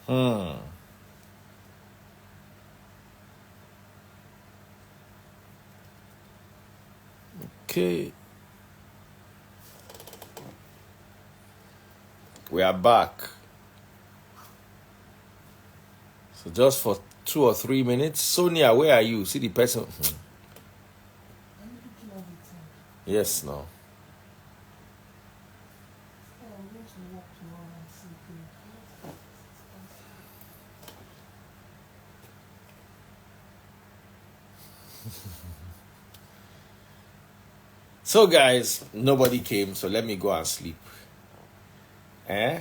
Hmm. Okay. We are back. So just for 2 or 3 minutes. Sonia, where are you? See the person. Yes, no. So guys, nobody came, so let me go and sleep. Eh?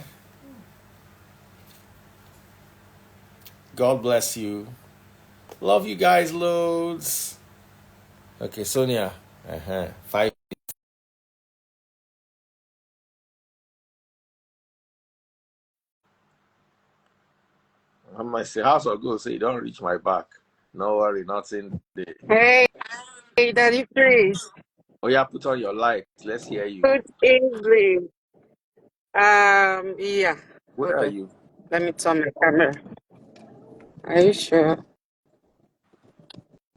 God bless you. Love you guys loads. Okay, Sonia. Uh-huh. 5. I might say, house or go, say, don't reach my back. No worry, nothing. Hey, Daddy Freeze. Oh yeah, put on your light. Let's hear you. Good evening. Yeah. Where are Okay. you? Let me turn my camera. Are you sure?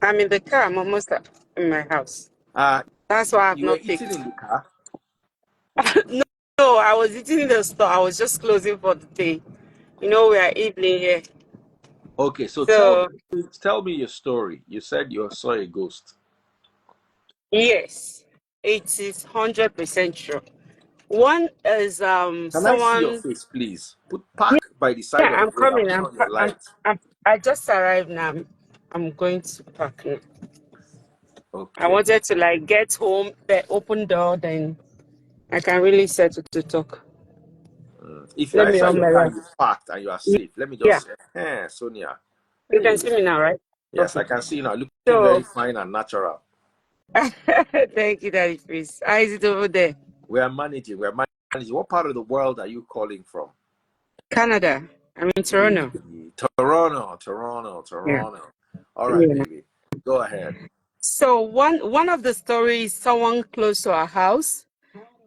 I'm in the car. I'm almost in my house. Uh, That's why I've you were not eating picked. in the car? No, no, I was eating in the store. I was just closing for the day. You know, we are evening here. Okay, so So, tell me your story. You said you saw a ghost. yes, it is 100% true. One is Can I see your someone. face, please? Park by the Yeah, side of I'm the road and coming. put on your light. I just arrived now. I'm going to park now. I Okay. wanted to like get home, the open door, then I can really settle to talk. If you are Let me inside on your my car right. and you parked and you are safe, let me Yeah, just say, Sonia. you can Hey. see me now, right? Yes, I Okay. can see you now, looking very So, fine and natural. thank you, Daddy Freeze. How is it over there? We are managing. We are managing. What part of the world are you calling from? Canada. I'm in Hey, Toronto. Yeah. Toronto. All right, Yeah. baby. Go ahead. So one of the stories, someone close to our house,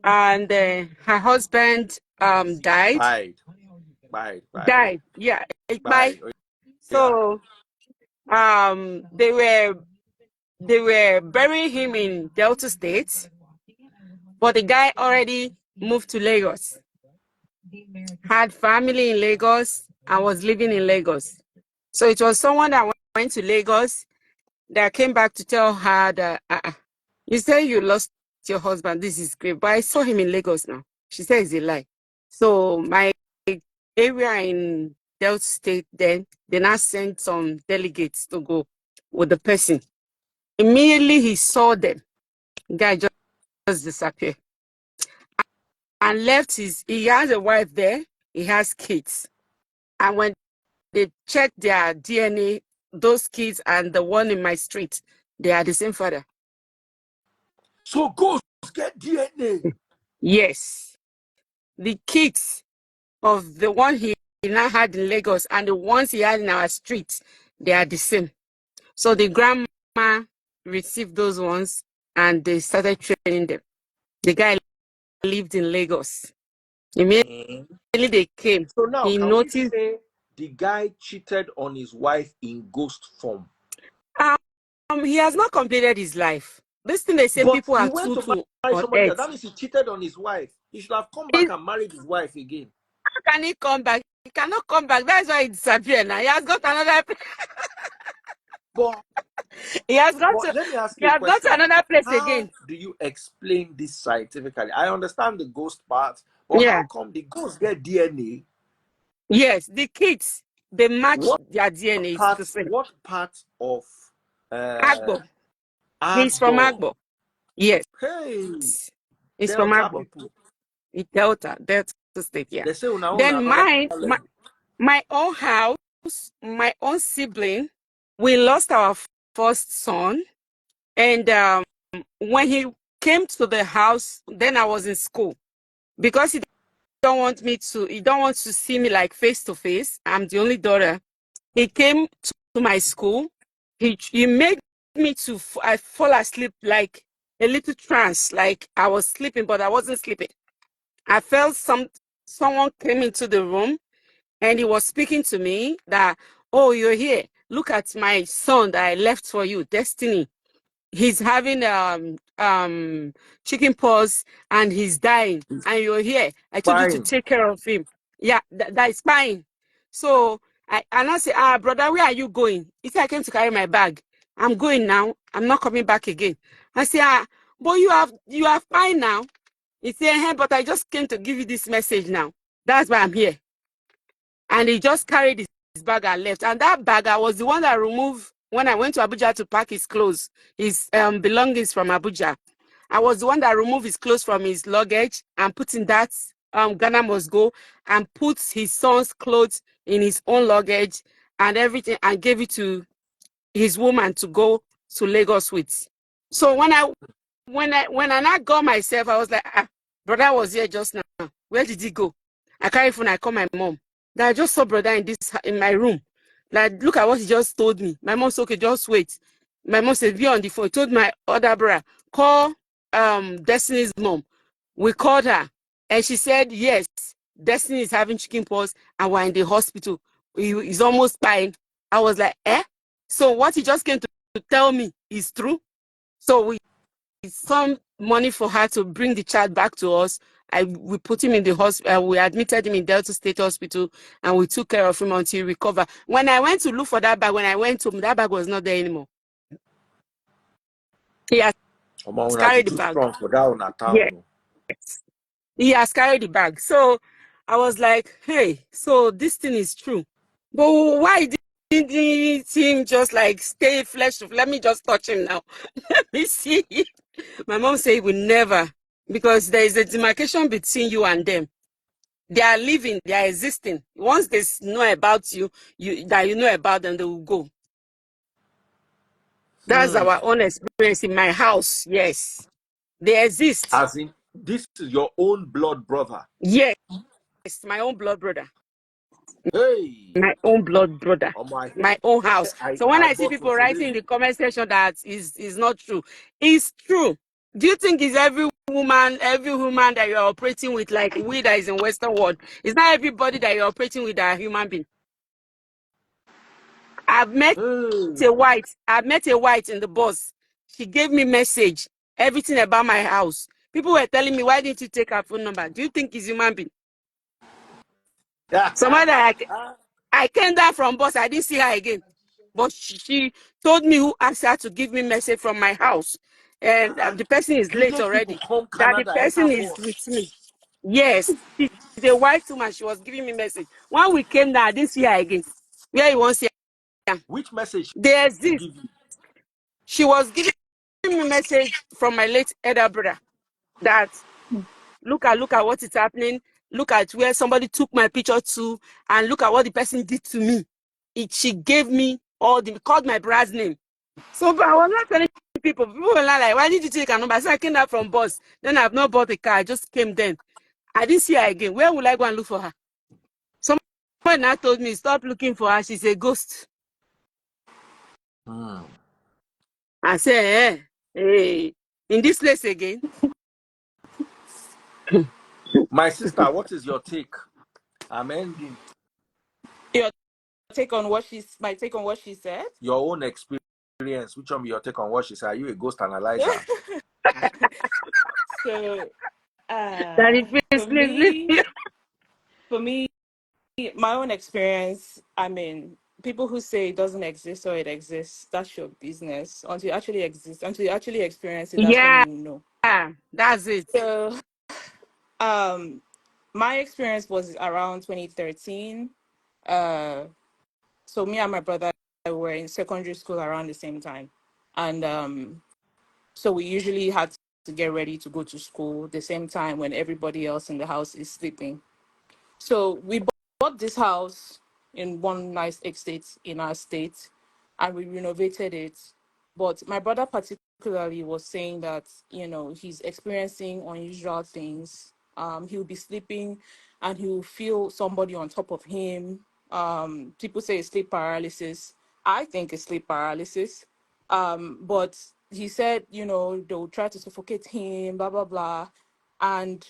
and her husband died. Bye. Bye. Bye. Died. Yeah. Bye. Bye. Oh, yeah. So they were burying him in Delta State, but the guy already moved to Lagos, had family in Lagos, and was living in Lagos. So it was someone that went to Lagos that came back to tell her that you say you lost your husband. This is great, but I saw him in Lagos now. She said it's a lie. So my area in Delta State, then they now sent some delegates to go with the person. Immediately he saw them. Guy just disappeared and left he has a wife there, he has kids. And when they checked their DNA, those kids and the one in my street, they are the same father. So ghosts get DNA. Yes. The kids of the one he now had in Lagos and the ones he had in our street, they are the same. So the grandma received those ones and they started training them. The guy lived in Lagos. Immediately they came, So now, he can we noticed. say the guy cheated on his wife in ghost form? He has not completed his life. This thing they say But people he are went too to too marry on somebody else. earth. That means he cheated on his wife. He should have come back He, and married his wife again. how can he come back? He cannot come back. That's why he disappeared now. He has got another. But He has got but to. let me ask He you a has got to question. another place How again. do you explain this scientifically? I understand the ghost part, but how Yeah. come the ghosts get DNA? Yes, the kids they match What their DNA. It's the same. what part of uh Agbo. He's from Agbo? Agbo. Yes, Hey, he's from Delta Agbo. people. Delta State. Yeah. They say una own Then another mine, level. my own house, my own sibling. We lost our first son. And when he came to the house, then I was in school because he don't want to see me like face to face. I'm the only daughter. He came to my school. He made me to I fall asleep like a little trance, like I was sleeping, but I wasn't sleeping. I felt someone came into the room And he was speaking to me that, oh, you're here. Look at my son that I left for you, Destiny. He's having chicken pox and he's dying, He's and you're here. I told you to fine. take care of him. Yeah, that is fine. So I say, brother, where are you going? He said, I came to carry my bag. I'm going now. I'm not coming back again. I say, but you are fine now. He said, hey, but I just came to give you this message now. That's why I'm here. And he just carried his bag and left. And that bag, I was the one that removed when I went to Abuja to pack his clothes, his belongings from Abuja. I was the one that removed his clothes from his luggage and put in that Ghana must go, and put his son's clothes in his own luggage and everything, and gave it to his woman to go to Lagos with. So when I not got myself, I was like, brother was here just now. Where did he go? I carry phone, I call my mom. That I just saw brother in my room. Like, look at what he just told me. My mom said, okay, just wait. My mom said, be on the phone. He told my other brother, call Destiny's mom. We called her, and she said, yes, Destiny is having chicken pox and we're in the hospital. He's almost fine. I was like, eh? So what he just came to tell me is true. So we some money for her to bring the child back to us. We put him in the hospital. We admitted him in Delta State Hospital, and we took care of him until he recovered. When I went to look for that bag, when I went home, that bag was not there anymore. He has Omona, you carried the too bag. strong for that one at Yes, town. he has carried the bag. So I was like, hey, so this thing is true. But why didn't him just like stay flesh? Let me just touch him now. Let me see. My mom said he will never, because there is a demarcation between you and them. They are living, they are existing. Once they know about you, that you know about them, they will go. That's Hmm. our own experience in my house. Yes, they exist. As in, this is your own blood brother. Yes, my own blood brother. Hey, My own blood brother. I My own house. I So when I I see bought people for writing in today. the comment section that is not true, it's true. Do you think it's every woman that you're operating with, like we that is in Western world? It's not everybody that you're operating with that are human being. I've met Hey, a white in the bus. She gave me message, everything about my house. People were telling me, why didn't you take her phone number? Do you think it's human being? Somebody I came down from bus, I didn't see her again. But she told me who asked her to give me message from my house. And the person is late village people already. come That the Canada enter person is with bus. me. Yes. She's a white woman. She was giving me message. When we came down, I didn't see her again. Where you want to see her? Which message They she exist. give you? She was giving me message from my late elder brother that look at what is happening. Look at where somebody took my picture to, and look at what the person did to me. She gave me called my brother's name. So but I was not telling people. People were like, why did you take a number? I said, I came out from bus. Then I've not bought a car. I just came then. I didn't see her again. Where will I go and look for her? Someone now told me, stop looking for her. She's a ghost. Hmm. I said, hey, in this place again. My sister, what is your take? I'm ending. Your take on what she's my take on what she said. Your own experience. Which one be your take on what she said? Are you a ghost analyzer? So, Daddy, for please, please, me, please. for me, my own experience. I mean, people who say it doesn't exist or it exists, that's your business. Until it actually exists, until you actually experience it, that's when Yeah, you know. that's it. So, um, my experience was around 2013. Uh, so me and my brother were in secondary school around the same time, and so we usually had to get ready to go to school the same time when everybody else in the house is sleeping. So we bought this house in one nice estate in our state, and we renovated it. But my brother particularly was saying that, he's experiencing unusual things. He'll be sleeping and he'll feel somebody on top of him. People say it's sleep paralysis. I think it's sleep paralysis. But he said, they'll try to suffocate him, blah, blah, blah. And,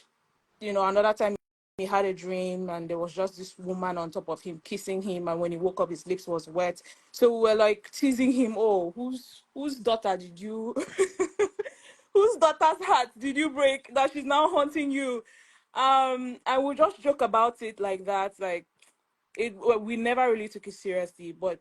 another time he had a dream and there was just this woman on top of him kissing him, and when he woke up his lips was wet. So we were like teasing him, oh, whose daughter did you whose daughter's heart did you break that she's now haunting you? And we just joke about it like that. Like we never really took it seriously, but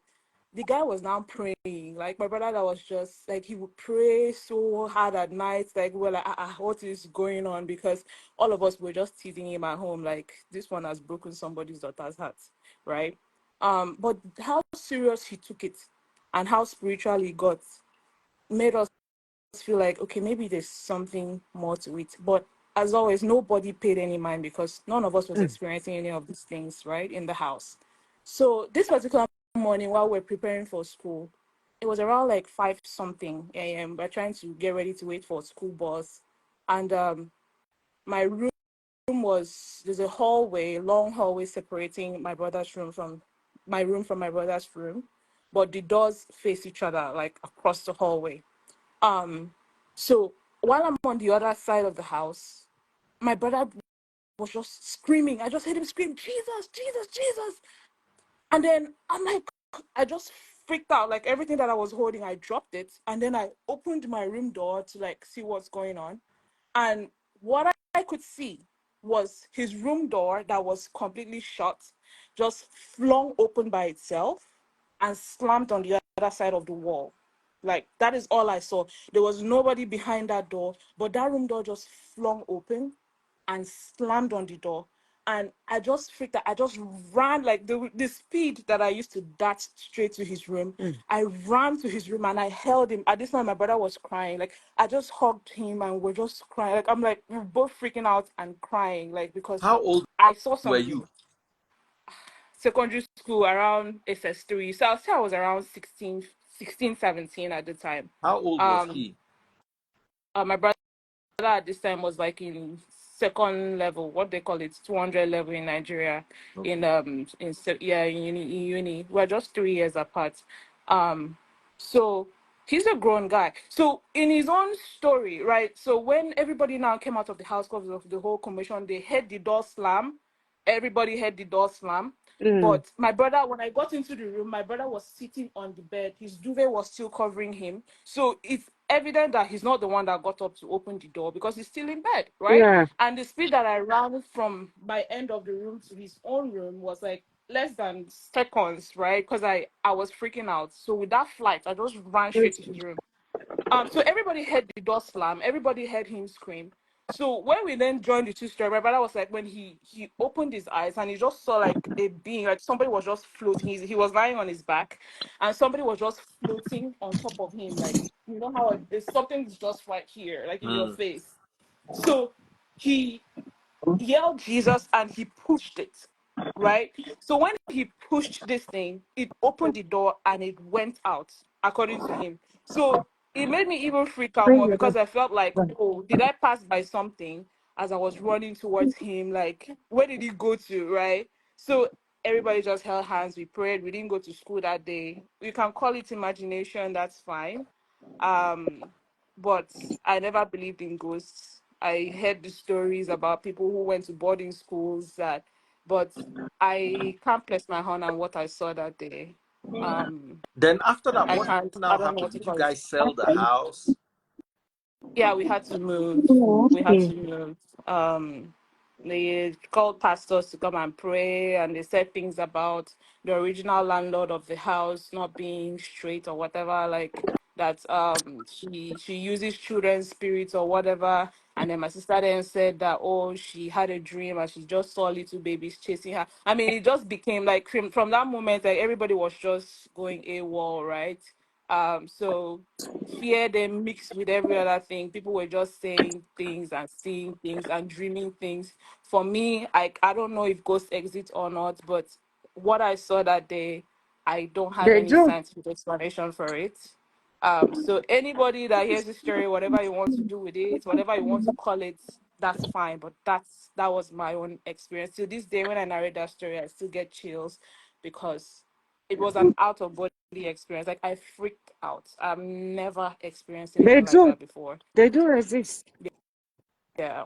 the guy was now praying. Like my brother, that was just like he would pray so hard at night. Like we were like, what is going on? Because all of us were just teasing him at home. Like this one has broken somebody's daughter's heart, right? But how serious he took it and how spiritual he got made us feel like, okay, maybe there's something more to it. But as always, nobody paid any mind because none of us was experiencing any of these things, right, in the house. So this particular morning, while we're preparing for school, it was around like 5 something a.m. We're trying to get ready to wait for school bus. And my room there's a hallway, long hallway separating my brother's room from my brother's room. But the doors face each other, like across the hallway. Um, so while I'm on the other side of the house, my brother was just screaming. I just heard him scream, Jesus, Jesus, Jesus. And then I'm like, I just freaked out. Like everything that I was holding, I dropped it. And then I opened my room door to like see what's going on. And what I could see was his room door that was completely shut, just flung open by itself and slammed on the other side of the wall. Like that is all I saw. There was nobody behind that door, but that room door just flung open and slammed on the door. And I just freaked out. I just ran like the speed that I used to dart straight to his room. I ran to his room and I held him. At this time, my brother was crying. Like I just hugged him and we're just crying. Like I'm like we're both freaking out and crying. Like because How old I saw were something. you? Secondary school around SS3. So I'll say I was around 16, 17 at the time. How old was Um, he? my brother at this time was like in second level, what they call it, 200 level in Nigeria. Okay. In uni. We're just 3 years apart. Um, so he's a grown guy. So in his own story, right? So when everybody now came out of the house because of the whole commotion, they heard the door slam. Everybody heard the door slam. But my brother, when I got into the room, my brother was sitting on the bed. His duvet was still covering him. So it's evident that he's not the one that got up to open the door because he's still in bed, right? Yeah. And the speed that I ran from my end of the room to his own room was like less than seconds, right? Because I was freaking out. So with that flight, I just ran straight to his room. So everybody heard the door slam. Everybody heard him scream. So when we then joined the two story, my brother was like, when he opened his eyes and he just saw like a being, like somebody was just floating. He was lying on his back, and somebody was just floating on top of him. Like you know how there's something just right here, like in your Mm. face. So he yelled Jesus and he pushed it, right? So when he pushed this thing, it opened the door and it went out, according to him. So it made me even freak out more because I felt like, oh, did I pass by something as I was running towards him? Like, where did he go to, right? So everybody just held hands. We prayed. We didn't go to school that day. You can call it imagination. That's fine. Um, but I never believed in ghosts. I heard the stories about people who went to boarding schools but I can't place my hand on what I saw that day. Um, Then after that, I what can't. I now don't know happened? what to Did you call it. guys sell the house? Yeah, we had to move. We had to move. They called pastors to come and pray, and they said things about the original landlord of the house not being straight or whatever, like that. She uses children's spirits or whatever. And then my sister then said that, oh, she had a dream and she just saw little babies chasing her. I mean, it just became like from that moment, like everybody was just going AWOL, right? So fear then mixed with every other thing. People were just saying things and seeing things and dreaming things. For me, I don't know if ghosts exist or not, but what I saw that day, I don't have They any do. scientific explanation for it. So anybody that hears this story, whatever you want to do with it, whatever you want to call it, that's fine. But that was my own experience. To this day, when I narrate that story, I still get chills because it was an out of body experience. Like I freaked out. I've never experienced They anything like do. that before. They do exist. Yeah.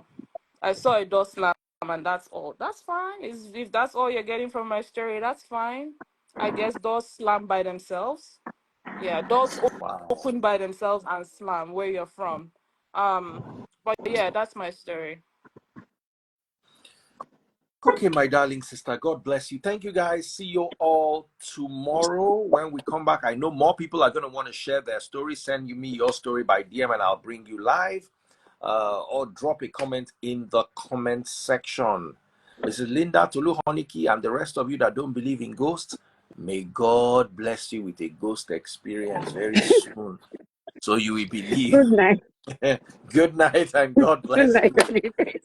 I saw a door slam and that's all. That's fine. If that's all you're getting from my story, that's fine. I guess doors slam by themselves. Yeah, doors Wow. open by themselves and slam where you're from. But yeah, that's my story. Okay, my darling sister, God bless you. Thank you, guys. See you all tomorrow when we come back. I know more people are going to want to share their story. Send me your story by DM and I'll bring you live. Or drop a comment in the comment section. This is Linda Tolu Honiki and the rest of you that don't believe in ghosts. May God bless you with a ghost experience very soon, so you will believe. Good night. Good night and God Good bless night, you. everybody.